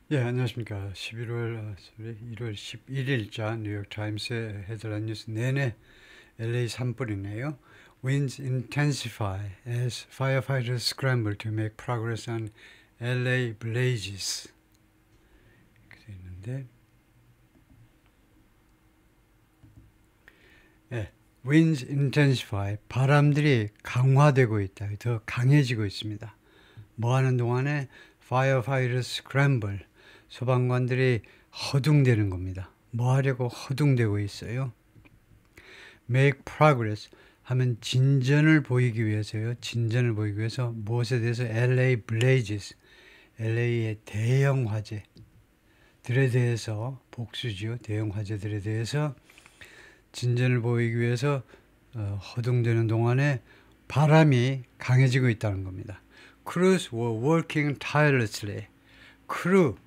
예, 안녕하십니까. 1월 11일자 뉴욕타임스의 헤드라인 뉴스 내내 LA 산불이네요. Winds intensify as firefighters scramble to make progress on LA blazes. 이렇게 되어 있는데, 예, Winds intensify, 바람들이 강화되고 있다. 더 강해지고 있습니다. 뭐 하는 동안에 firefighters scramble, 소방관들이 허둥대는 겁니다. 뭐 하려고 허둥대고 있어요? Make progress 하면 진전을 보이기 위해서요. 진전을 보이기 위해서 무엇에 대해서 LA blazes, LA의 대형 화재들에 대해서 복수지요. 대형 화재들에 대해서 진전을 보이기 위해서 허둥대는 동안에 바람이 강해지고 있다는 겁니다. Crews were working tirelessly. 크루,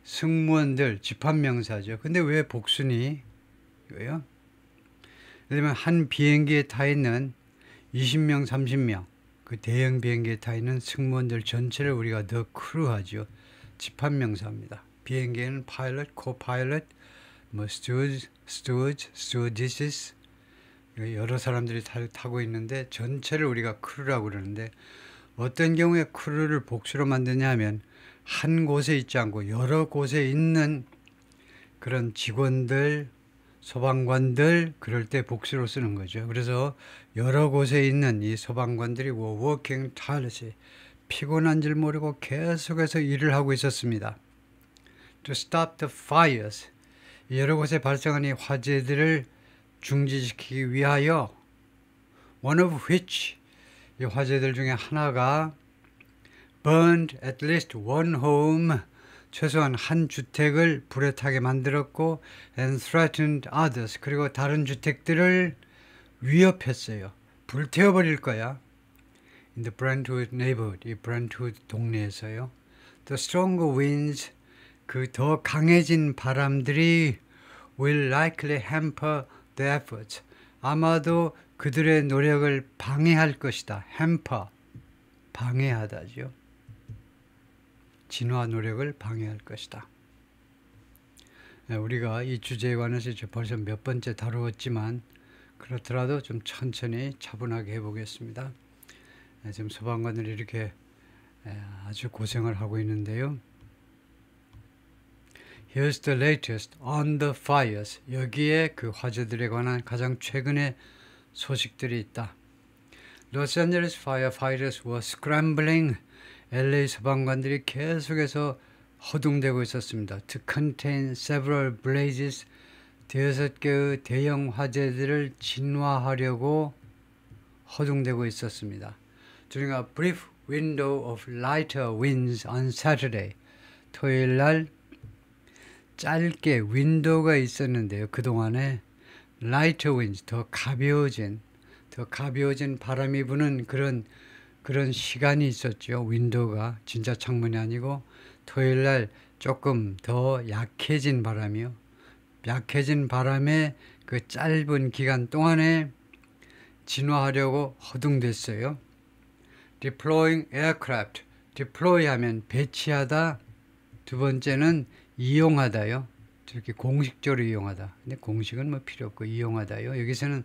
승무원들, 집합명사죠. 근데 왜 복순이 이거요? 예를 들면 한 비행기에 타 있는 20명, 30명 그 대형 비행기에 타 있는 승무원들 전체를 우리가 the crew 하죠. 집합명사입니다. 비행기에는 pilot, co-pilot, 뭐 stewardesses 여러 사람들이 타고 있는데 전체를 우리가 크루라고 그러는데 어떤 경우에 크루를 복수로 만드냐 하면 한 곳에 있지 않고 여러 곳에 있는 그런 직원들, 소방관들 그럴 때 복수로 쓰는 거죠. 그래서 여러 곳에 있는 이 소방관들이 working tirelessly 피곤한 줄 모르고 계속해서 일을 하고 있었습니다. To stop the fires 여러 곳에 발생한 이 화재들을 중지시키기 위하여 one of which 이 화재들 중에 하나가 burned at least one home 최소한 한 주택을 불에 타게 만들었고 and threatened others 그리고 다른 주택들을 위협했어요. 불태워버릴 거야. In the Brentwood neighborhood 이 브렌트우드 동네에서요. The stronger winds 그 더 강해진 바람들이 will likely hamper the efforts 아마도 그들의 노력을 방해할 것이다. hamper 방해하다죠. 진화 노력을 방해할 것이다. 우리가 이 주제에 관해서 벌써 몇 번째 다루었지만 그렇더라도 좀 천천히 차분하게 해보겠습니다. 지금 소방관들이 이렇게 아주 고생을 하고 있는데요. Here's the latest on the fires. 여기에 그 화재들에 관한 가장 최근의 소식들이 있다. Los Angeles firefighters were scrambling. LA 소방관들이 계속해서 허둥대고 있었습니다. To contain several blazes. 대여섯 개의 대형 화재들을 진화하려고 허둥대고 있었습니다. During a brief window of lighter winds on Saturday. 토요일 날 짧게 윈도우가 있었는데요. 그동안에 lighter winds, 더 가벼워진 바람이 부는 그런 시간이 있었죠. 윈도우가 진짜 창문이 아니고 토요일 날 조금 더 약해진 바람이요. 약해진 바람에 그 짧은 기간 동안에 진화하려고 허둥댔어요. Deploying aircraft. deploy 하면 배치하다. 두 번째는 이용하다요. 저렇게 공식적으로 이용하다. 근데 공식은 뭐 필요 없고 이용하다요. 여기서는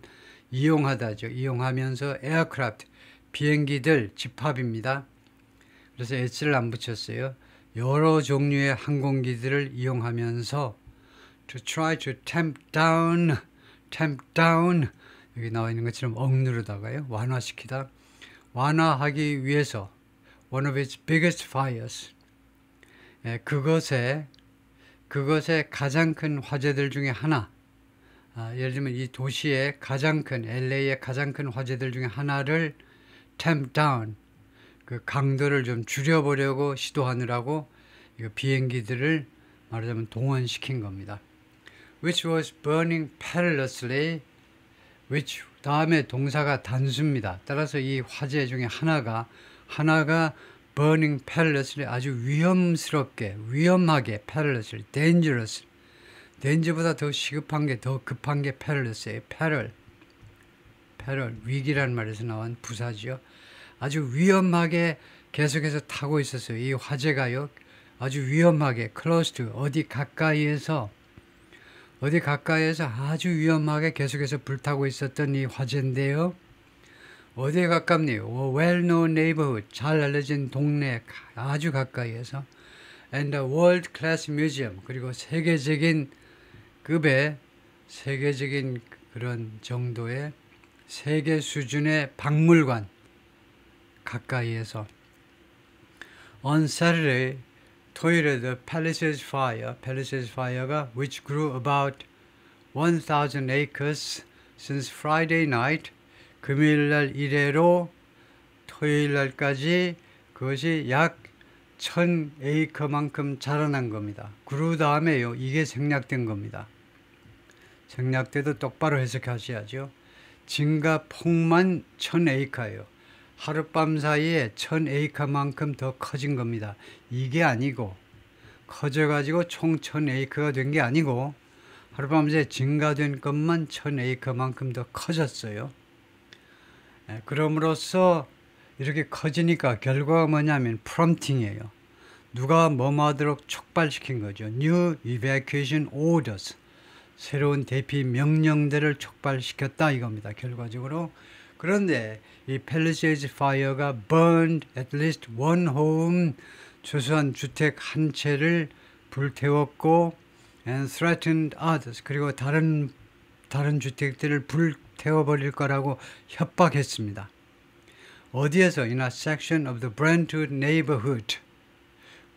이용하다죠. 이용하면서 aircraft. 비행기들 집합입니다. 그래서 S를 안 붙였어요. 여러 종류의 항공기들을 이용하면서 to try to tamp down 여기 나와 있는 것처럼 억누르다가요. 완화시키다. 완화하기 위해서 one of its biggest fires 그것의 가장 큰 화재들 중에 하나 예를 들면 이 도시의 가장 큰 LA의 가장 큰 화재들 중에 하나를 tamp down 그 강도를 좀 줄여보려고 시도하느라고 비행기들을 말하자면 동원시킨 겁니다. Which was burning perilously which 다음에 동사가 단수입니다. 따라서 이 화재 중에 하나가 burning perilously 아주 위험하게 perilously dangerous danger보다 더 시급한 게 더 급한 게 perilous예요. peril 위기라는 말에서 나온 부사지요. 아주 위험하게 계속해서 타고 있었어요. 이 화재가요. 아주 위험하게 close to 어디 가까이에서 아주 위험하게 계속해서 불타고 있었던 이 화재인데요. 어디에 가깝니? well-known neighborhood, 잘 알려진 동네 아주 가까이에서 and a world-class museum, 그리고 세계적인 급의 세계적인 그런 정도의 세계 수준의 박물관 가까이에서 on Saturday, 토요일에 the Palisades Fire가 which grew about 1,000 acres since Friday night, 금요일날 이래로 토요일날까지 그것이 약 1,000에이커만큼 자라난 겁니다. 그루 다음에요. 이게 생략된 겁니다. 생략돼도 똑바로 해석하셔야죠. 증가폭만 1,000에이커예요. 하룻밤 사이에 1,000에이커만큼 더 커진 겁니다. 이게 아니고 커져가지고 총 1,000에이커가 된 게 아니고 하룻밤 사이에 증가된 것만 1,000에이커만큼 더 커졌어요. 그럼으로써 이렇게 커지니까 결과가 뭐냐면 프롬팅이에요. 누가 뭐뭐 하도록 촉발시킨 거죠. New Evacuation Orders, 새로운 대피 명령대를 촉발시켰다 이겁니다. 결과적으로. 그런데 이 Palisades Fire가 burned at least one home, 최소한 주택 한 채를 불태웠고 and threatened others, 그리고 다른 주택들을 불태워버릴 거라고 협박했습니다. 어디에서? In a section of the Brentwood neighborhood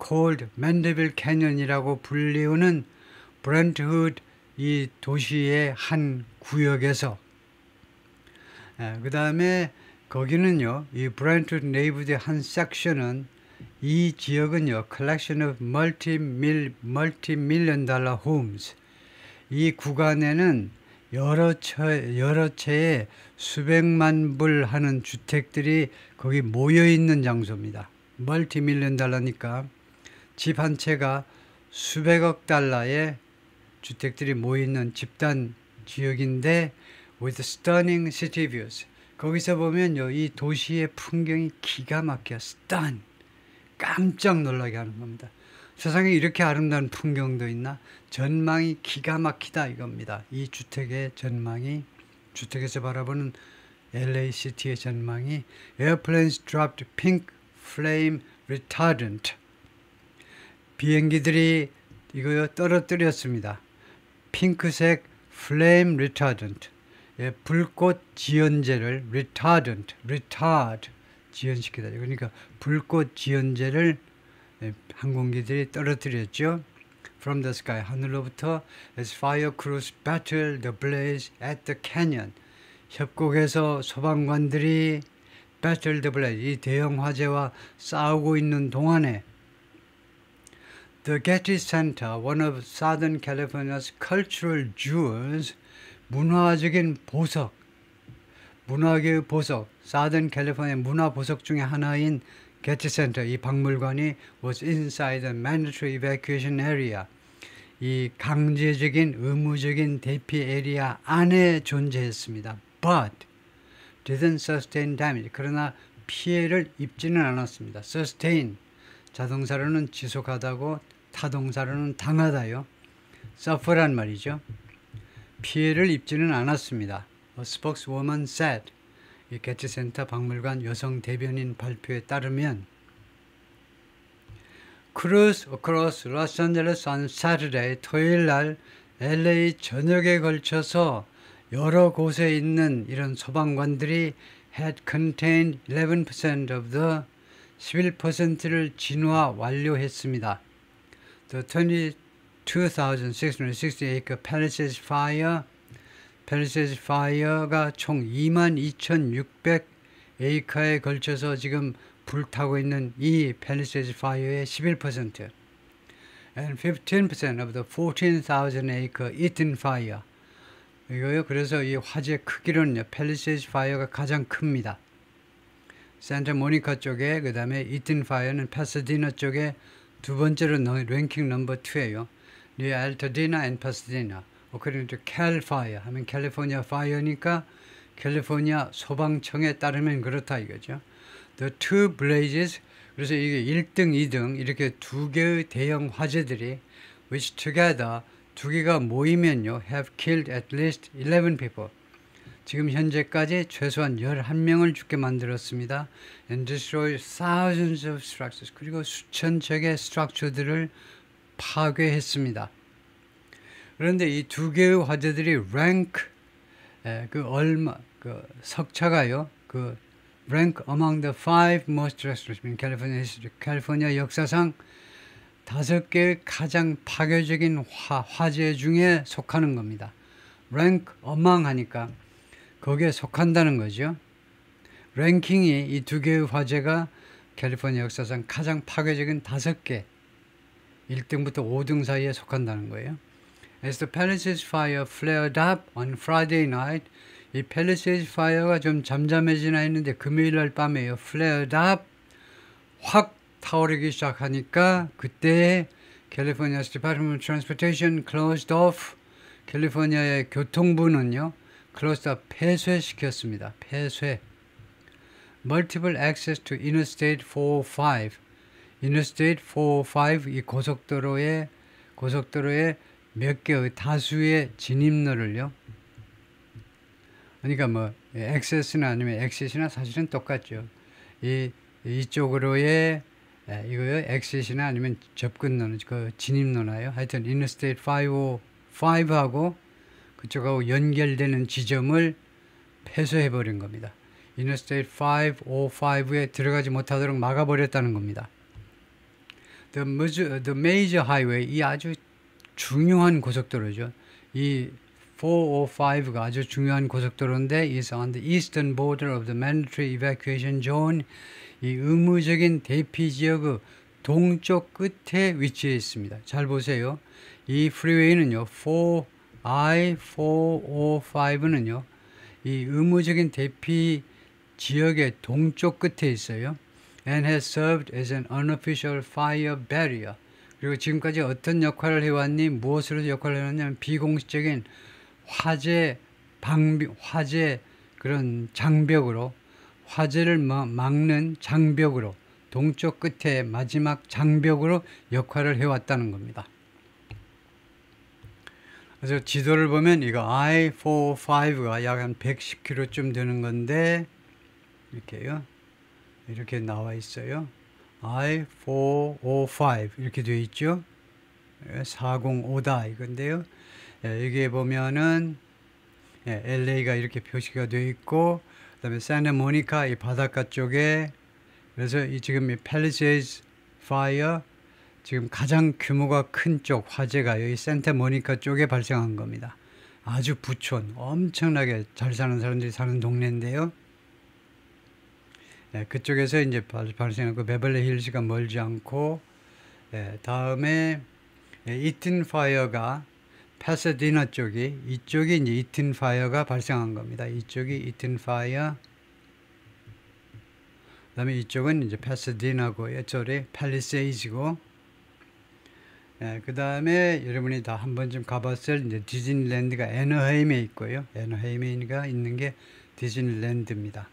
called Mandeville Canyon이라고 불리우는 브렌트우드 이 도시의 한 구역에서 그 다음에 거기는요, 이 브렌트우드 네이버드의 한 섹션은 이 지역은요, collection of multi-million dollar homes, 이 구간에는 여러 채의 수백만 불 하는 주택들이 거기 모여 있는 장소입니다. 멀티밀리언 달러니까 집 한 채가 수백억 달러의 주택들이 모여 있는 집단 지역인데 with stunning city views, 거기서 보면요, 이 도시의 풍경이 기가 막혀 stun, 깜짝 놀라게 하는 겁니다. 세상에 이렇게 아름다운 풍경도 있나? 전망이 기가 막히다 이겁니다. 이 주택의 전망이, 주택에서 바라보는 LA 시티의 전망이 Airplanes dropped pink flame retardant, 비행기들이 이거 떨어뜨렸습니다. 핑크색 flame retardant, 불꽃 지연제를 retard, 지연시키다. 그러니까 불꽃 지연제를 항공기들이 떨어뜨렸죠. From the sky, 하늘로부터 as fire crews battled the blaze at the canyon, 협곡에서 소방관들이 battled the blaze, 이 대형 화재와 싸우고 있는 동안에 The Getty Center, one of Southern California's cultural jewels, 문화적인 보석, 문화계의 보석, Southern California 문화 보석 중에 하나인 Getty Center, 이 박물관이 was inside the mandatory evacuation area, 이 강제적인 의무적인 대피 에리아 안에 존재했습니다. But didn't sustain damage, 그러나 피해를 입지는 않았습니다. Sustain, 자동사로는 지속하다고, 타동사로는 당하다요. Suffer란 말이죠. 피해를 입지는 않았습니다. A spokeswoman said, 이 게티센터 박물관 여성 대변인 발표에 따르면 Crews across Los Angeles on Saturday, 토요일 날 LA 전역에 걸쳐서 여러 곳에 있는 이런 소방관들이 had contained 11% of the 11%를 진화 완료했습니다. The 22,660 acre Palisades Fire가 총 22,600 에이커에 걸쳐서 지금 불타고 있는 이 Palisades Fire의 11% and 15% of the 14,000 acre Eaton Fire, 이거요. 그래서 이 화재 크기로는요, Palisades Fire가 가장 큽니다. 산타모니카 쪽에, 그 다음에 이튼 파이어는 파사디나 쪽에 두 번째로 랭킹 넘버 2예요. near Altadena and Pasadena. according to Cal Fire 하면 캘리포니아 파이어니까 캘리포니아 소방청에 따르면 그렇다 이거죠. The two blazes 그래서 이게 1등, 2등 이렇게 두 개의 대형 화재들이 which together 두 개가 모이면요 have killed at least 11 people. 지금 현재까지 최소한 11명을 죽게 만들었습니다. And destroyed thousands of structures. 그리고 수천 척의 스트럭처들을 파괴했습니다. 그런데 이 두 개의 화재들이 rank 그 석차가요. 그 rank among the five most destructive in California history. 캘리포니아 역사상 5개의 가장 파괴적인 화재 중에 속하는 겁니다. rank among 하니까 거기에 속한다는 거죠. 랭킹이 이 두 개의 화재가 캘리포니아 역사상 가장 파괴적인 5개 1등부터 5등 사이에 속한다는 거예요. As the Palisades fire flared up on Friday night, 이 Palisades fire가 좀 잠잠해지나 했는데 금요일 날 밤에요. flared up 확 타오르기 시작하니까 그때 캘리포니아 Department of Transportation closed off. 캘리포니아의 교통부는요. closed off 폐쇄시켰습니다. 폐쇄. Multiple access to Interstate 405. Interstate 405 이 고속도로에 몇 개의 다수의 진입로를요. 그러니까 뭐 액세스나 아니면 엑시스나 사실은 똑같죠. 이쪽으로의 이거요 엑시스나 아니면 접근로는 그 진입로나요. 하여튼 Interstate 505하고 그쪽하고 연결되는 지점을 폐쇄해 버린 겁니다. Interstate 505에 들어가지 못하도록 막아버렸다는 겁니다. The major highway, 이 아주 중요한 고속도로죠. 이 405가 아주 중요한 고속도로인데 is on the eastern border of the mandatory evacuation zone. 이 의무적인 대피 지역의 동쪽 끝에 위치해 있습니다. 잘 보세요. 이 프리웨이는요. I-405는요. 이 의무적인 대피 지역의 동쪽 끝에 있어요. And has served as an unofficial fire barrier. 그리고 지금까지 어떤 역할을 해왔니? 무엇으로 역할을 해왔냐면 비공식적인 화재 그런 장벽으로 화재를 막는 장벽으로 동쪽 끝에 마지막 장벽으로 역할을 해왔다는 겁니다. 그래서 지도를 보면 이거 I-405가 약 한 110km쯤 되는 건데 이렇게요. 이렇게 나와 있어요. I-405 이렇게 되어 있죠. 405다 이건데요. 여기에 보면은 LA가 이렇게 표시가 되어 있고 그 다음에 산타모니카 이 바닷가 쪽에 그래서 지금 이 Palisades Fire 지금 가장 규모가 큰 쪽 화재가 여기 산타모니카 쪽에 발생한 겁니다. 아주 부촌 엄청나게 잘 사는 사람들이 사는 동네인데요. 그쪽에서 이제 발생하고 베벌리 힐즈가 멀지 않고 다음에 이튼 파이어가 파사디나 쪽이 이쪽이 이제 이튼 파이어가 발생한 겁니다. 이쪽이 이튼 파이어. 그다음에 이쪽은 이제 파사디나고요. 저쪽이 팔리세이즈고. 그다음에 여러분이 다 한 번쯤 가봤을 이제 디즈니랜드가 애너헤임에 있고요. 애너헤임이가 있는 게 디즈니랜드입니다.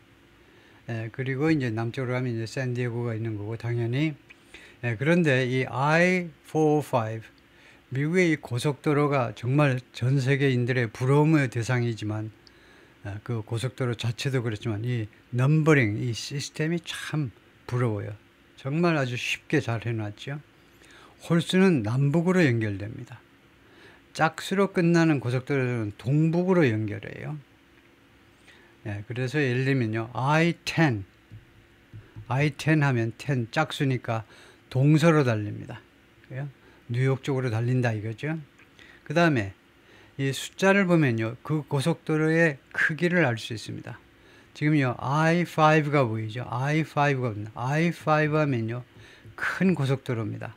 그리고 이제 남쪽으로 가면 이제 샌디에고가 있는 거고 당연히. 그런데 이 I-405 미국의 이 고속도로가 정말 전 세계인들의 부러움의 대상이지만 그 고속도로 자체도 그렇지만 이 넘버링 이 시스템이 참 부러워요. 정말 아주 쉽게 잘 해놨죠. 홀수는 남북으로 연결됩니다. 짝수로 끝나는 고속도로는 동북으로 연결해요. 그래서 예를 들면요. I-10 하면 10 짝수니까 동서로 달립니다. 뉴욕 쪽으로 달린다 이거죠. 그 다음에 이 숫자를 보면요. 그 고속도로의 크기를 알 수 있습니다. 지금요. I-5가 보이죠. I-5 하면요. 큰 고속도로입니다.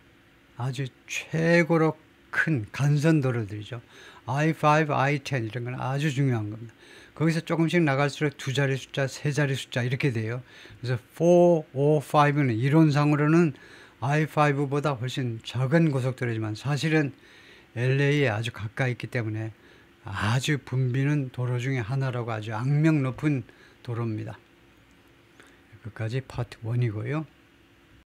아주 최고로 큰 간선도로들이죠. I-5, I-10 이런 건 아주 중요한 겁니다. 거기서 조금씩 나갈수록 두 자리 숫자, 세 자리 숫자 이렇게 돼요. 그래서 405는 이론상으로는 I-5보다 훨씬 작은 고속도로지만 사실은 LA에 아주 가까이 있기 때문에 아주 붐비는 도로 중에 하나라고 아주 악명 높은 도로입니다. 여기까지 파트 1이고요.